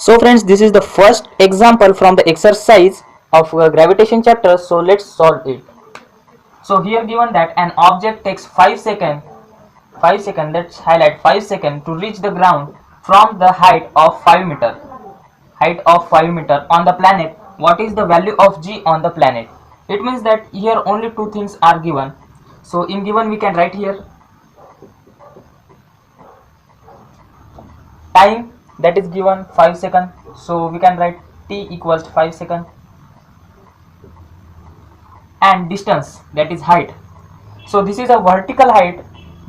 So friends, this is the first example from the exercise of gravitation chapter. So let's solve it. So here given that an object takes 5 seconds, let's highlight 5 seconds to reach the ground from the height of 5 meter. Height of 5 meter on the planet. What is the value of g on the planet? It means that here only two things are given. So in given we can write here time, that is given 5 seconds, so we can write t equals 5 seconds, and distance, that is height. So this is a vertical height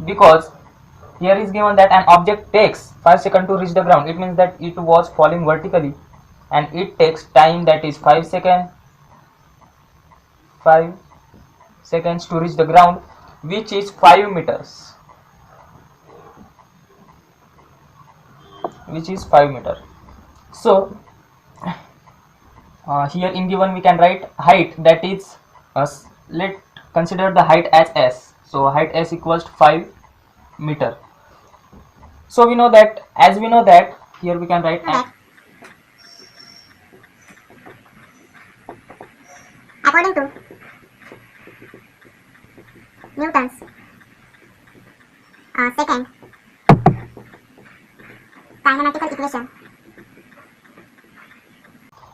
because here is given that an object takes 5 seconds to reach the ground. It means that it was falling vertically and it takes time, that is 5 seconds to reach the ground, which is 5 meters, which is 5 meter. So here in given we can write height, that is let consider the height as s. So height s equals 5 meter. So we know that, as we know that, here we can write according to Newton's second kinematical equation.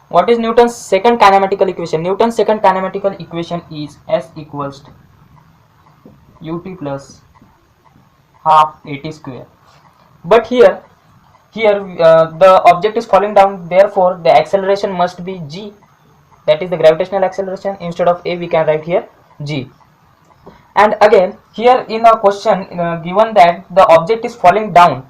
What is Newton's second kinematical equation? Newton's second kinematical equation is S equals ut plus half at square. But here the object is falling down, therefore the acceleration must be g, that is the gravitational acceleration. Instead of a we can write here g. And again here in a question given that the object is falling down,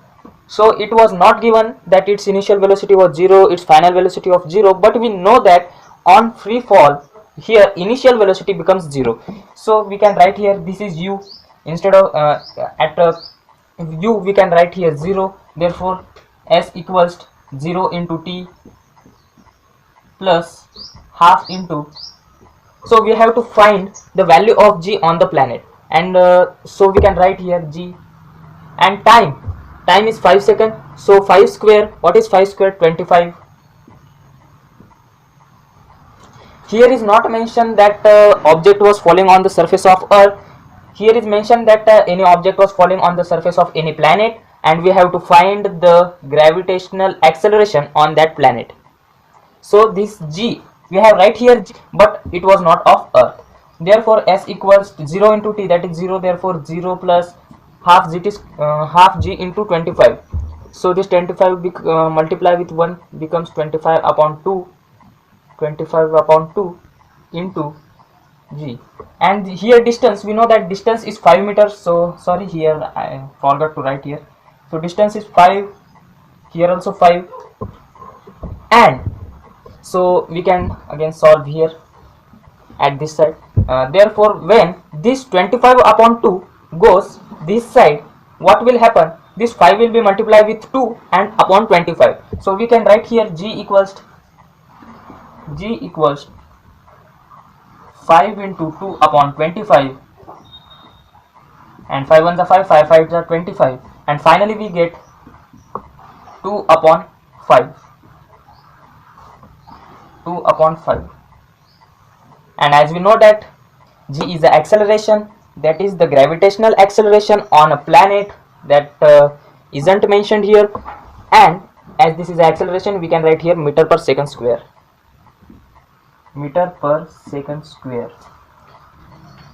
so it was not given that its initial velocity was 0, its final velocity of 0, but we know that on free fall here initial velocity becomes 0. So we can write here this is u, instead of u we can write here 0, therefore s equals 0 into t plus half into, so we have to find the value of g on the planet, and so we can write here g. And time is 5 seconds, so 5 square, what is 5 square? 25. Here is not mentioned that object was falling on the surface of earth. Here is mentioned that any object was falling on the surface of any planet, and we have to find the gravitational acceleration on that planet. So this g we have right here g, but it was not of earth, therefore s equals 0 into t, that is 0, therefore 0 plus half g into 25. So this 25 multiply with 1 becomes 25 upon 2 into g. And here distance, we know that distance is 5 meters, so sorry, here I forgot to write here. So distance is 5, here also 5, and so we can again solve here at this side. Therefore when this 25 upon 2 goes this side, what will happen? This 5 will be multiplied with 2 and upon 25. So we can write here g equals 5 into 2 upon 25, and 5 ones are 5, 5 5s are 25, and finally we get 2 upon 5. And as we know that g is the acceleration, that is the gravitational acceleration on a planet, that isn't mentioned here, and as this is the acceleration we can write here meter per second square.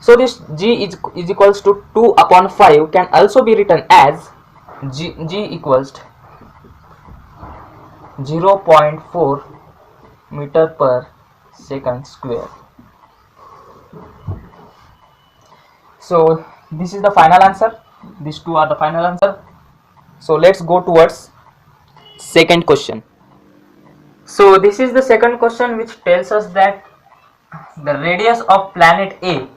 So this g is equals to 2 upon 5 can also be written as g equals 0.4 meter per second square. So this is the final answer. These two are the final answer. So let's go towards second question. So this is the second question, which tells us that the radius of planet A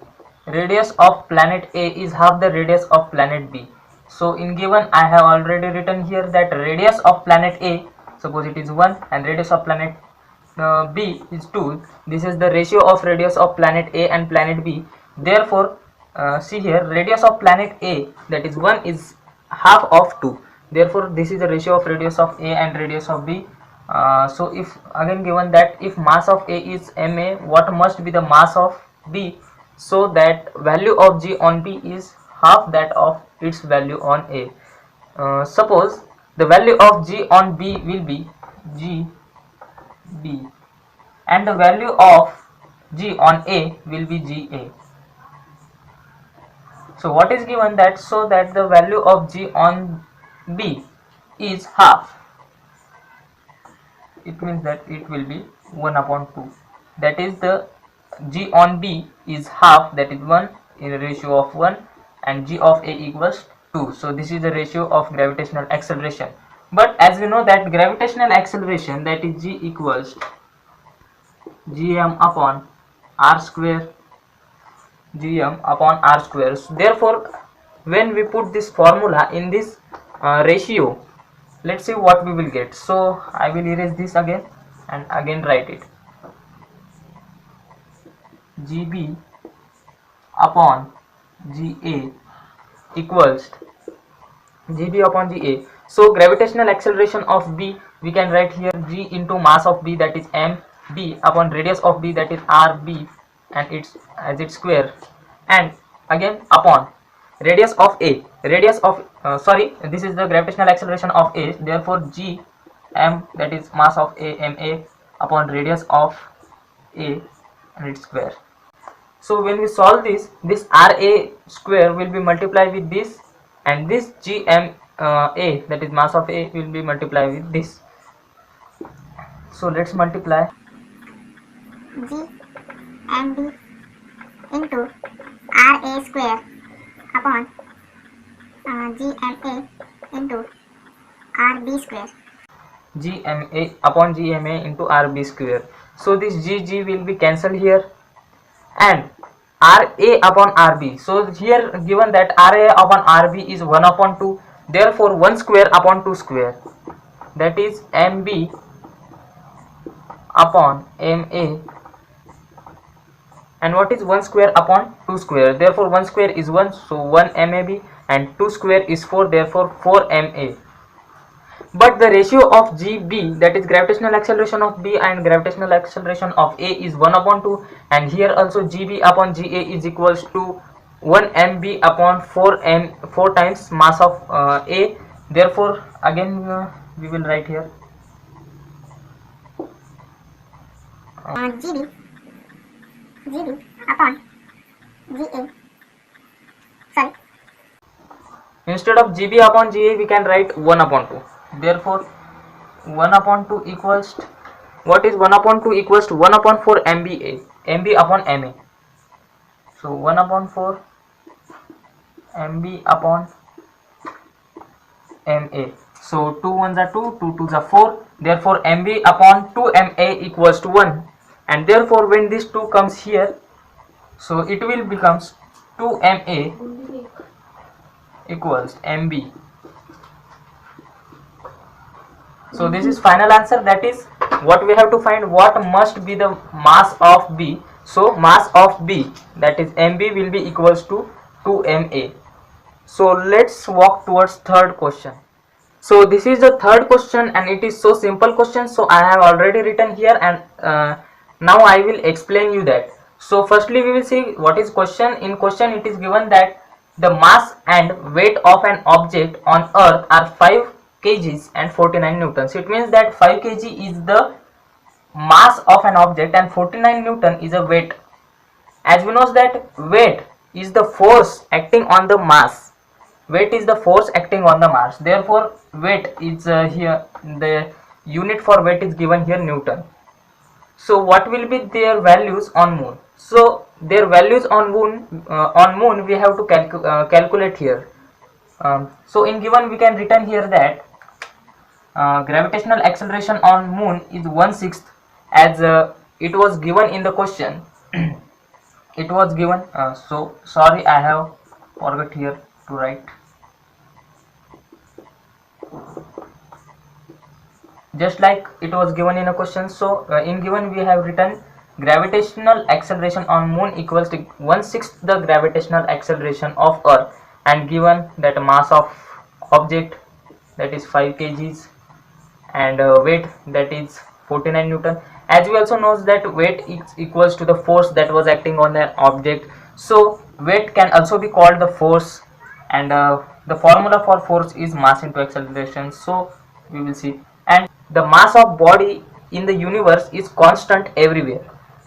radius of planet A is half the radius of planet B. So in given I have already written here that radius of planet A, suppose it is 1, and radius of planet B is 2. This is the ratio of radius of planet A and planet B. Therefore see here, radius of planet A, that is 1, is half of 2. Therefore this is the ratio of radius of A and radius of B. So if again given that if mass of A is ma, what must be the mass of B, so that value of G on B is half that of its value on A. Suppose the value of G on B will be GB and the value of G on A will be GA. So what is given that, so that the value of G on B is half, it means that it will be 1 upon 2. That is the G on B is half, that is 1 in a ratio of 1, and G of A equals 2. So this is the ratio of gravitational acceleration. But as we know that gravitational acceleration, that is G equals gm upon r square, gm upon r square. So therefore when we put this formula in this ratio, let's see what we will get. So I will erase this again and again write it. GB upon GA equals GB upon GA. So gravitational acceleration of B, we can write here G into mass of B, that is mB, upon radius of B, that is RB, and its as its square, and again upon radius of A, radius of this is the gravitational acceleration of A, therefore G m, that is mass of A, ma, upon radius of A and its square. So when we solve this RA square will be multiplied with this, and this GM A, that is mass of A, will be multiplied with this. So let's multiply GMB into RA square upon GMA into RB square. GMA upon GMA into RB square. So this GG will be cancelled here, and RA upon RB. So here given that RA upon RB is 1 upon 2, therefore 1 square upon 2 square, that is MB upon MA. And what is 1 square upon 2 square? Therefore 1 square is 1, so 1 MAB, and 2 square is 4, therefore 4 MA. But the ratio of GB, that is gravitational acceleration of B and gravitational acceleration of A, is 1 upon 2, and here also GB upon GA is equals to 1 MB upon 4 times mass of A. Therefore again we will write here GB upon GA. Sorry. Instead of GB upon GA we can write 1 upon 2. Therefore 1 upon 2 equals, what is 1 upon 2 equals to 1 upon 4 MBA, MB upon MA. So 1 upon 4 MB upon MA. So 2 ones are 2, 2 twos are 4, therefore MB upon 2 MA equals to 1, and therefore when this 2 comes here, so it will becomes 2 MA equals MB. So this is final answer, that is what we have to find, what must be the mass of B. So mass of B, that is MB, will be equals to 2 MA. So let's walk towards third question. So this is the third question, and it is so simple question, so I have already written here, and now I will explain you that. So firstly we will see what is question. In question it is given that the mass and weight of an object on earth are 5 kgs and 49 newtons. It means that 5 kg is the mass of an object and 49 newton is a weight. As we know that weight is the force acting on the mass. Weight is the force acting on the mass. Therefore weight is here, the unit for weight is given here Newton. So what will be their values on moon? So their values on moon we have to calculate here. So in given we can written here that gravitational acceleration on moon is 1/6, as it was given in the question. it was given, so sorry, I have forgot here to write. Just like it was given in a question. So in given we have written gravitational acceleration on moon equals to 1/6 the gravitational acceleration of earth, and given that mass of object that is 5 kgs, and weight that is 49 newton. As we also knows that weight is equals to the force that was acting on the object, so weight can also be called the force, and the formula for force is mass into acceleration. So we will see, and the mass of body in the universe is constant everywhere.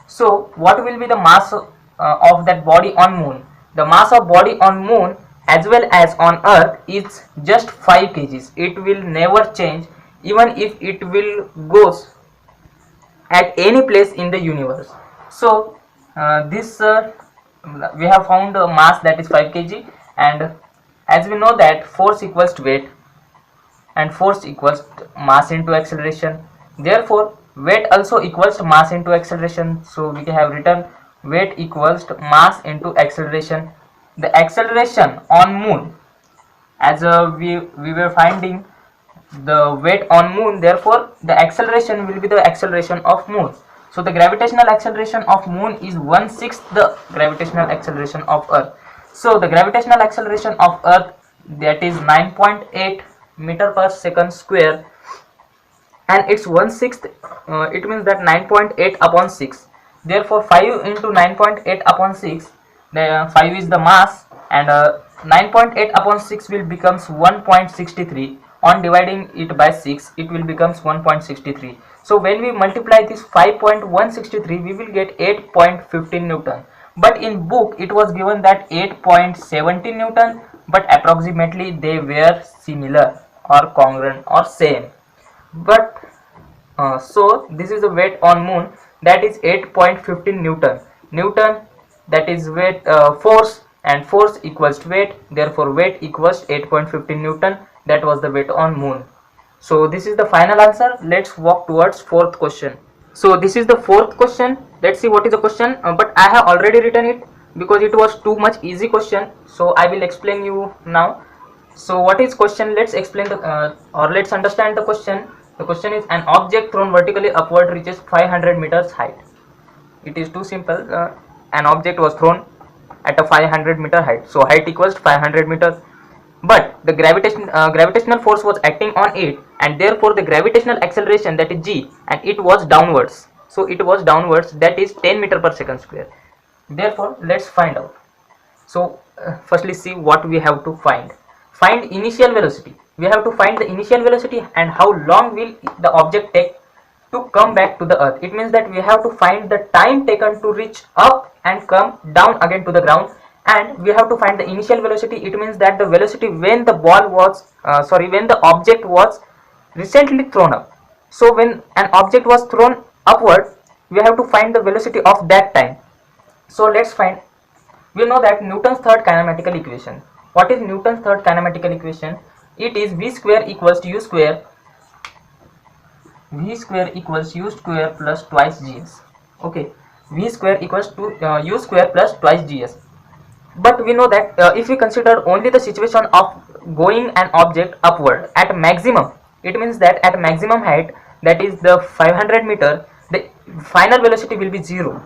So what will be the mass of that body on moon? The mass of body on moon as well as on earth is just 5 kgs. It will never change even if it will goes at any place in the universe. So this we have found a mass that is 5 kg, and as we know that force equals to weight, and force equals mass into acceleration. Therefore weight also equals to mass into acceleration. So we have written weight equals to mass into acceleration. The acceleration on moon, as we were finding the weight on moon, therefore the acceleration will be the acceleration of moon. So the gravitational acceleration of moon is 1/6 the gravitational acceleration of earth. So the gravitational acceleration of earth, that is 9.8 meter per second square, and it's 1/6, it means that 9.8 upon 6. Therefore 5 into 9.8 upon 6, the 5 is the mass, and 9.8 upon 6 will becomes 1.63. On dividing it by 6, it will becomes 1.63. So when we multiply this 5.163, we will get 8.15 newton. But in book it was given that 8.17 newton, but approximately they were similar or congruent or same. But so this is the weight on moon, that is 8.15 newton. Newton, that is weight, force, and force equals to weight, therefore weight equals 8.15 newton. That was the weight on moon. So this is the final answer. Let's walk towards fourth question. So this is the fourth question. Let's see what is the question, but I have already written it because it was too much easy question, so I will explain you now. So what is question? Let's explain the or let's understand the question. The question is, an object thrown vertically upward reaches 500 meters height. It is too simple. An object was thrown at a 500 meter height, so height equals 500 meters, but the gravitational force was acting on it, and therefore the gravitational acceleration, that is g, and it was downwards. So it was downwards, that is 10 meter per second square. Therefore let's find out. So firstly see what we have to find. Find initial velocity. We have to find the initial velocity and how long will the object take to come back to the earth. It means that we have to find the time taken to reach up and come down again to the ground, and we have to find the initial velocity. It means that the velocity when the ball was when the object was recently thrown up. So when an object was thrown upward, we have to find the velocity of that time. So let's find. We know that Newton's third kinematical equation. What is Newton's third kinematical equation? It is v square equals to u square. V square equals u square plus twice gs. Okay, v square equals to u square plus twice gs. But we know that if we consider only the situation of going an object upward at maximum, it means that at maximum height, that is the 500 meter, the final velocity will be 0.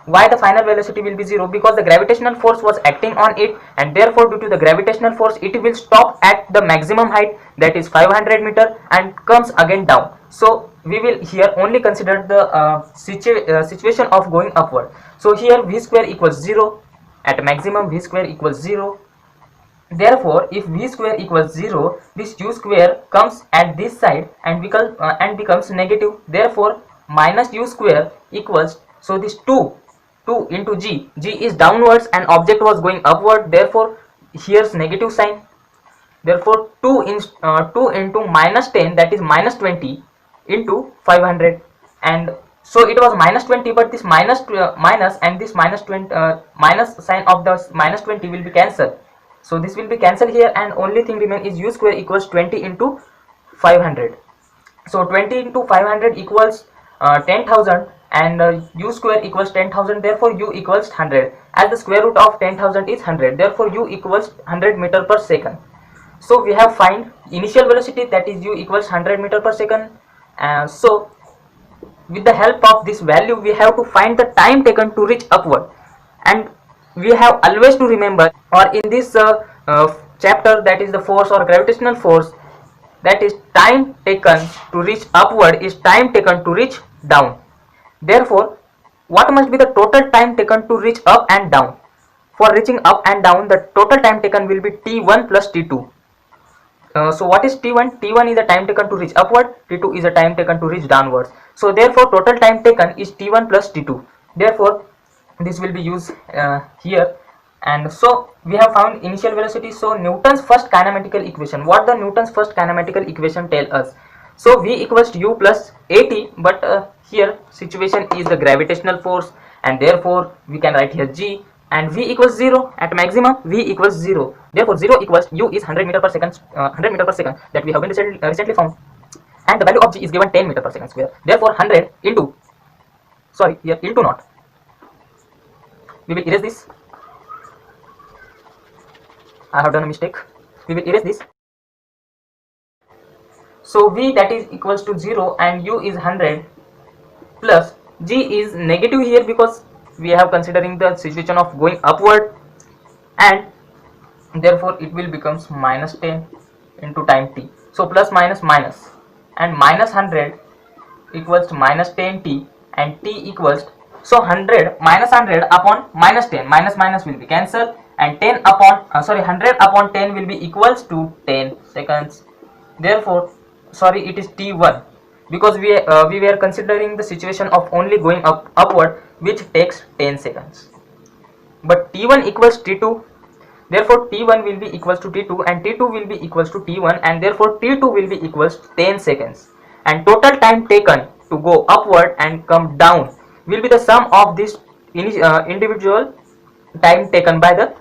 Why the final velocity will be 0? Because the gravitational force was acting on it, and therefore due to the gravitational force it will stop at the maximum height, that is 500 meter, and comes again down. So we will here only consider the situation of going upward. So here v square equals 0. At maximum v square equals 0. Therefore if v square equals 0, this u square comes at this side and becomes negative. Therefore minus u square equals, so this 2 into g is downwards and object was going upward, therefore here's negative sign. Therefore 2 into minus 10, that is minus 20 into 500, and so it was minus 20, but this minus and this minus 20 minus sign of the minus 20 will be cancelled. So this will be cancelled here, and only thing remain is u square equals 20 into 500. So 20 into 500 equals 10,000, and u square equals 10,000, therefore u equals 100. As the square root of 10,000 is 100, therefore u equals 100 meter per second. So we have find initial velocity, that is u equals 100 meter per second. So with the help of this value we have to find the time taken to reach upward, and we have always to remember, or in this chapter, that is the force or gravitational force, that is time taken to reach upward is time taken to reach down. Therefore what must be the total time taken to reach up and down? For reaching up and down, the total time taken will be t1 plus t2. So what is t1? T1 is the time taken to reach upward, t2 is the time taken to reach downwards. So therefore total time taken is t1 plus t2. Therefore this will be used here. And so we have found initial velocity. So Newton's first kinematical equation, what the Newton's first kinematical equation tell us? So v equals to u plus at, but here situation is the gravitational force, and therefore we can write here g, and v equals 0 at maximum, v equals 0. Therefore 0 equals u is 100 meter per second, 100 meter per second, that we have been recently found, and the value of g is given 10 meter per second square. Therefore 100 into, sorry, here into not, we will erase this, I have done a mistake, we will erase this. So v, that is equals to 0 and u is 100 plus g is negative here because we have considering the situation of going upward, and therefore it will becomes minus 10 into time t. So plus minus minus, and minus 100 equals to minus 10t, and t equals, so 100 minus 100 upon minus 10, minus minus will be cancelled, and 10 upon 100 upon 10 will be equals to 10 seconds. Therefore sorry, it is t1 because we were considering the situation of only going upward, which takes 10 seconds, but t1 equals t2, therefore t1 will be equals to t2 and t2 will be equals to t1, and therefore t2 will be equals to 10 seconds, and total time taken to go upward and come down will be the sum of this individual time taken by the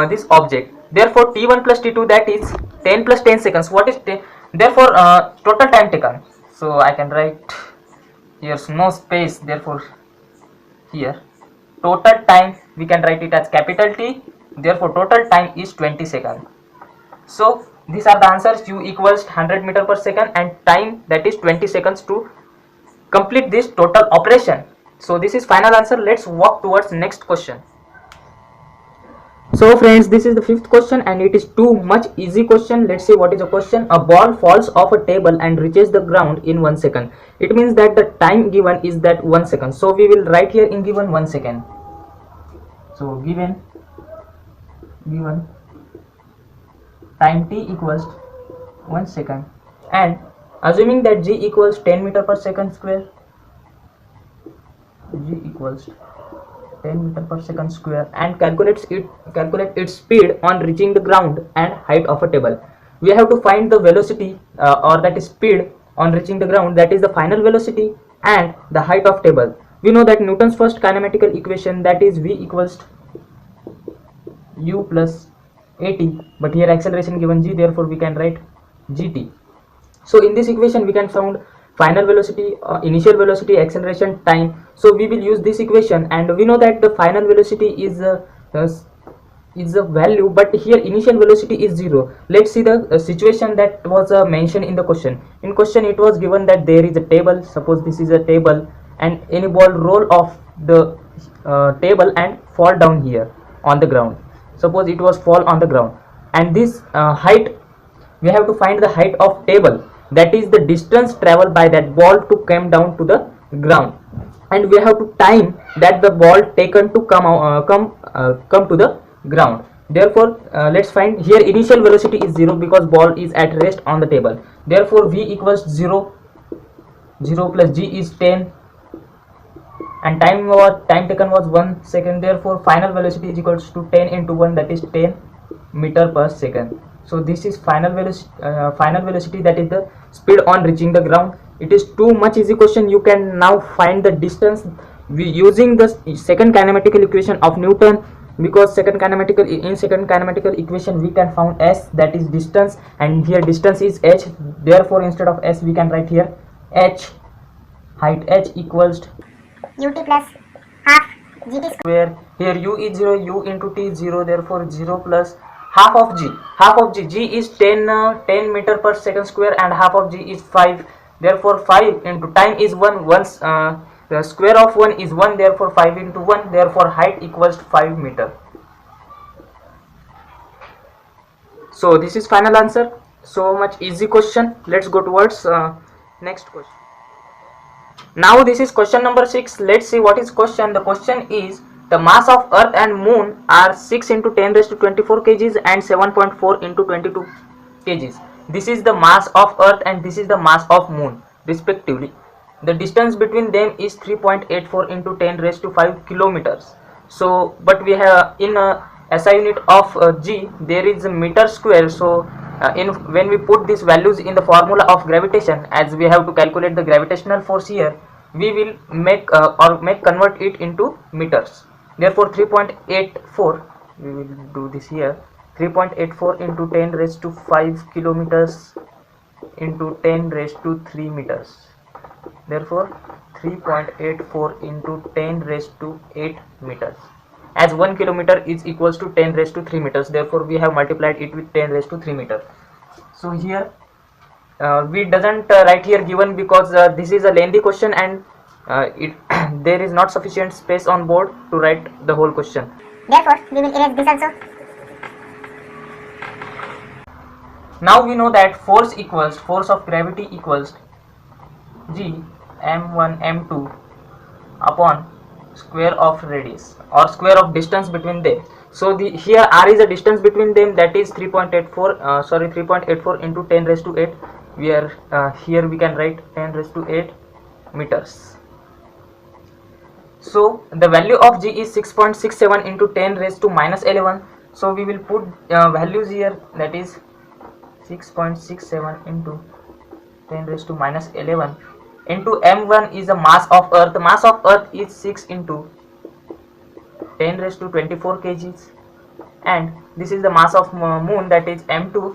this object. Therefore t1 plus t2, that is 10 plus 10 seconds. What is 10? Therefore total time taken, so I can write, here's no space, therefore here total time we can write it as capital T, therefore total time is 20 seconds. So these are the answers, u equals 100 meter per second and time, that is 20 seconds to complete this total operation. So this is final answer. Let's walk towards next question. So friends, this is the fifth question and it is too much easy question. Let's see what is the question. A ball falls off a table and reaches the ground in 1 second. It means that the time given is that 1 second. So we will write here in given 1 second. So given time t equals 1 second, and assuming that g equals 10 meter per second square, g equals 10 meter per second square, and calculate its speed on reaching the ground and height of a table. We have to find the velocity or that is speed on reaching the ground, that is the final velocity, and the height of table. We know that Newton's first kinematical equation, that is v equals u plus at, but here acceleration given g, therefore we can write gt. So in this equation we can find final velocity, initial velocity, acceleration, time. So we will use this equation, and we know that the final velocity is a value, but here initial velocity is 0. Let's see the situation that was mentioned in the question. In question it was given that there is a table, suppose this is a table, and any ball roll off the table and fall down here on the ground. Suppose it was fall on the ground, and this height, we have to find the height of table, that is the distance traveled by that ball to come down to the ground, and we have to time that the ball taken to come to the ground. Therefore let's find here initial velocity is 0 because ball is at rest on the table. Therefore v equals 0 plus g is 10, and time taken was 1 second. Therefore final velocity is equals to 10 into 1, that is 10 meter per second. So this is final velocity, that is the speed on reaching the ground. It is too much easy question. You can now find the distance using the second kinematical equation of Newton, because second kinematical equation we can found s, that is distance, and here distance is h. Therefore instead of s we can write here h, height h equals ut plus half gt square. Where here u is 0, u into t is 0, therefore 0 plus half of g. Half of g is 10 meter per second square, and half of g is 5, therefore 5 into time is 1, once the square of 1 is 1, therefore 5 into 1, therefore height equals to 5 meter. So this is final answer. So much easy question. Let's go towards next question. Now this is question number 6. Let's see what is question. The question is, the mass of earth and moon are 6 into 10 raised to 24 kgs and 7.4 into 22 kgs. This is the mass of earth and this is the mass of moon respectively. The distance between them is 3.84 into 10 raised to 5 kilometers. So but we have in a SI unit of g, there is a meter square. So when we put these values in the formula of gravitation, as we have to calculate the gravitational force here, we will make convert it into meters. Therefore 3.84, we will do this here, 3.84 into 10 raised to 5 kilometers into 10 raised to 3 meters. Therefore 3.84 into 10 raised to 8 meters, as 1 kilometer is equals to 10 raised to 3 meters. Therefore we have multiplied it with 10 raised to 3 meters. So here we doesn't write here given, because this is a lengthy question and there is not sufficient space on board to write the whole question. Therefore we will erase this also. Now we know that force of gravity equals g m1 m2 upon square of radius or square of distance between them. So here r is a distance between them, that is 3.84 into 10 raised to 8. We are here we can write 10 raised to 8 meters. So the value of g is 6.67 into 10 raised to minus 11. So we will put values here, that is 6.67 into 10 raised to minus 11 into m1 is the mass of earth. The mass of earth is 6 into 10 raised to 24 kgs, and this is the mass of moon, that is m2,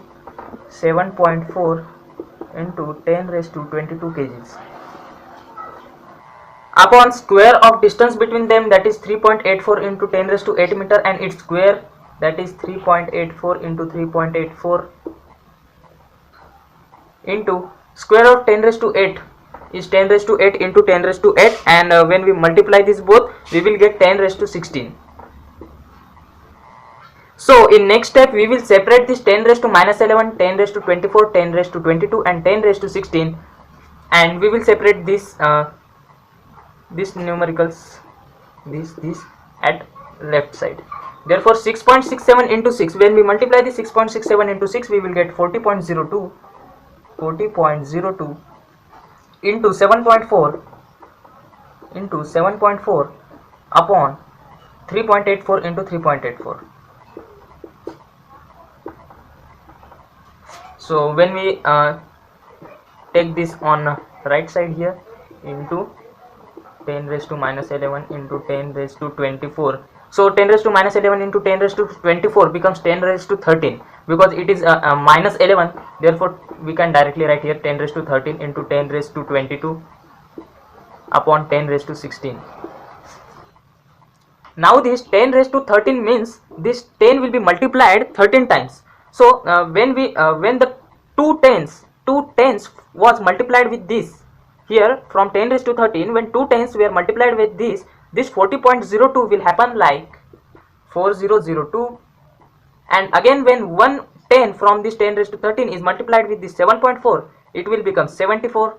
7.4 into 10 raised to 22 kgs upon square of distance between them, that is 3.84 into 10 raised to 8 meter, and its square, that is 3.84 into 3.84 into square of 10 raised to 8 is 10 raised to 8 into 10 raised to 8, and when we multiply this both, we will get 10 raised to 16. So in next step we will separate this 10 raised to minus 11, 10 raised to 24, 10 raised to 22 and 10 raised to 16, and we will separate this this numericals, this at left side. Therefore 6.67 into 6, when we multiply the 6.67 into 6, we will get 40.02 into 7.4 upon 3.84 into 3.84. So when we take this on right side here, into 10 raised to minus 11 into 10 raised to 24. So 10 raised to minus 11 into 10 raised to 24 becomes 10 raised to 13, because it is minus 11. Therefore we can directly write here 10 raised to 13 into 10 raised to 22 upon 10 raised to 16. Now this 10 raised to 13 means this 10 will be multiplied 13 times. So when the two tens was multiplied with this, here from 10 raised to 13, when two tens were multiplied with this 40.02 will happen like 4002, and again when one 10 from this 10 raised to 13 is multiplied with this 7.4, it will become 74.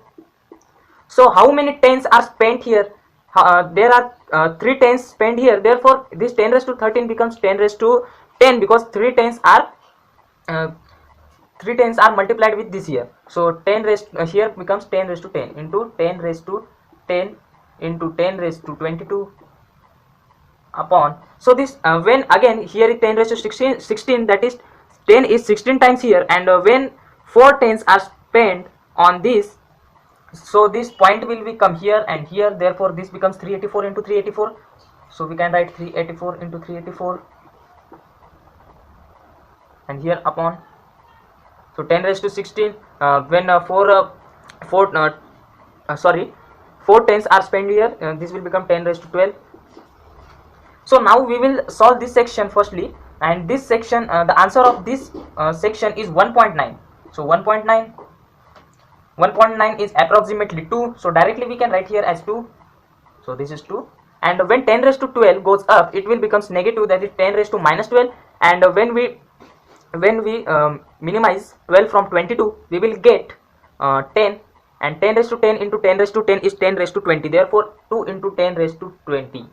So how many tens are spent here? There are 3 tens spent here. Therefore this 10 raised to 13 becomes 10 raised to 10, because 3 tens are multiplied with this here. So 10 raised here becomes 10 raised to 10 into 10 raised to 10 into 10 raised to 22 upon. So this when again here is 10 raised to 16, that is 10 is 16 times here, and when 4 tens are spent on this, so this point will become here and here. Therefore this becomes 384 into 384. So we can write 384 into 384, and here upon. So 10 raised to 16 when 4 tens are spent here, this will become 10 raised to 12. So now we will solve this section firstly, and this section, the answer of this section is 1.9. So 1.9 is approximately 2, so directly we can write here as 2. So this is 2, and when 10 raised to 12 goes up, it will becomes negative, that is 10 raised to minus 12. And when we minimize 12 from 22, we will get 10, and 10 raised to 10 into 10 raised to 10 is 10 raised to 20, therefore 2 into 10 raised to 20.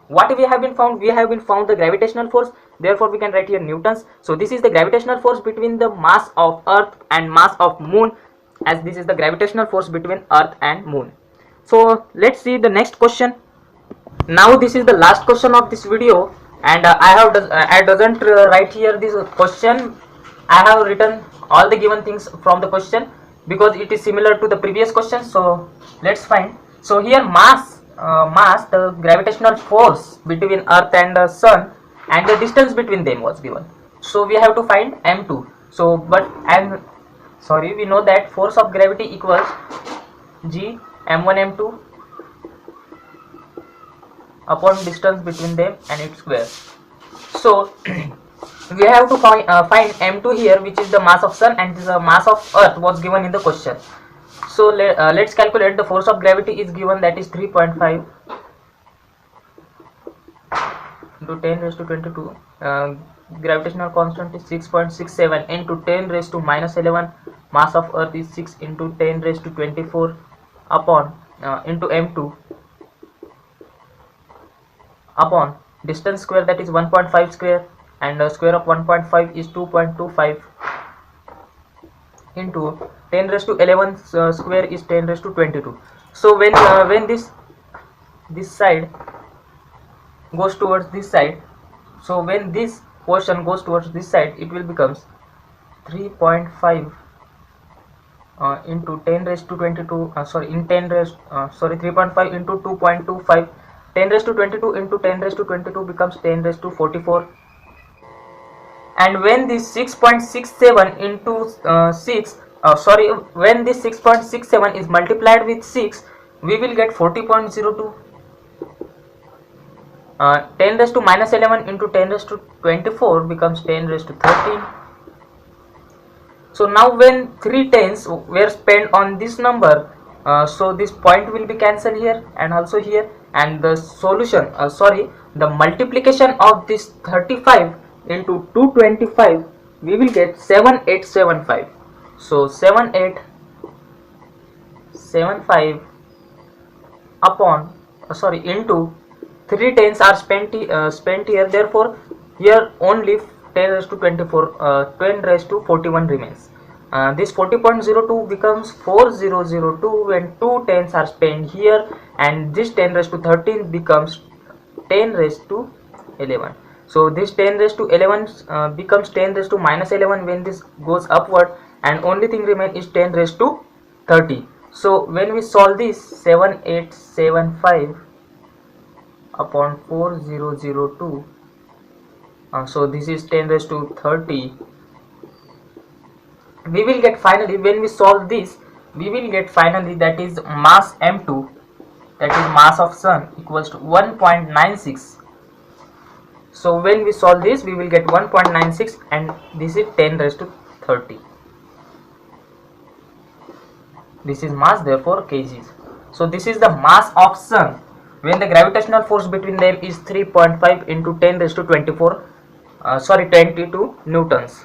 What we have been found? We have been found the gravitational force, therefore we can write here Newtons. So this is the gravitational force between the mass of earth and mass of moon, as this is the gravitational force between earth and moon. So let's see the next question. Now this is the last question of this video, and I doesn't write here this question. I have written all the given things from the question because it is similar to the previous question. So let's find. So here mass, the gravitational force between earth and the sun, and the distance between them was given. So we have to find m2. So but we know that force of gravity equals g m1 m2 upon distance between them and its square. So we have to find m2 here, which is the mass of sun, and the mass of earth was given in the question. So let's calculate. The force of gravity is given, that is 3.5 into 10 raised to 22. Gravitational constant is 6.67 into 10 raised to minus 11. Mass of earth is 6 into 10 raised to 24 upon into m2 upon distance square, that is 1.5 square, and square of 1.5 is 2.25 into 10 raised to 11 square is 10 raised to 22. So when this side goes towards this side, so when this portion goes towards this side, it will becomes 3.5 into 10 raised to 22, 3.5 into 2.25. 10 raised to 22 into 10 raised to 22 becomes 10 raised to 44. And when this 6.67 into when this 6.67 is multiplied with 6, we will get 40.02. 10 raised to minus 11 into 10 raised to 24 becomes 10 raised to 13. So now when 3 tens were spent on this number, so this point will be cancelled here and also here, and the solution, the multiplication of this 35 into 225, we will get 7875. So 7875 upon into 3 tens are spent here, therefore here only 10 raised to 24, 10 raised to 41 remains. This 40.02 becomes 4002 when 2 tens are spent here, and this 10 raised to 13 becomes 10 raised to 11. So this 10 raised to 11 becomes 10 raised to minus 11 when this goes upward, and only thing remain is 10 raised to 30. So when we solve this, 7875 upon 4002, so this is 10 raised to 30. We will get finally, when we solve this, we will get finally, that is mass m2, that is mass of sun, equals to 1.96. So when we solve this, we will get 1.96, and this is 10 raised to 30. This is mass, therefore kgs. So this is the mass of sun when the gravitational force between them is 3.5 into 10 raised to 22 newtons.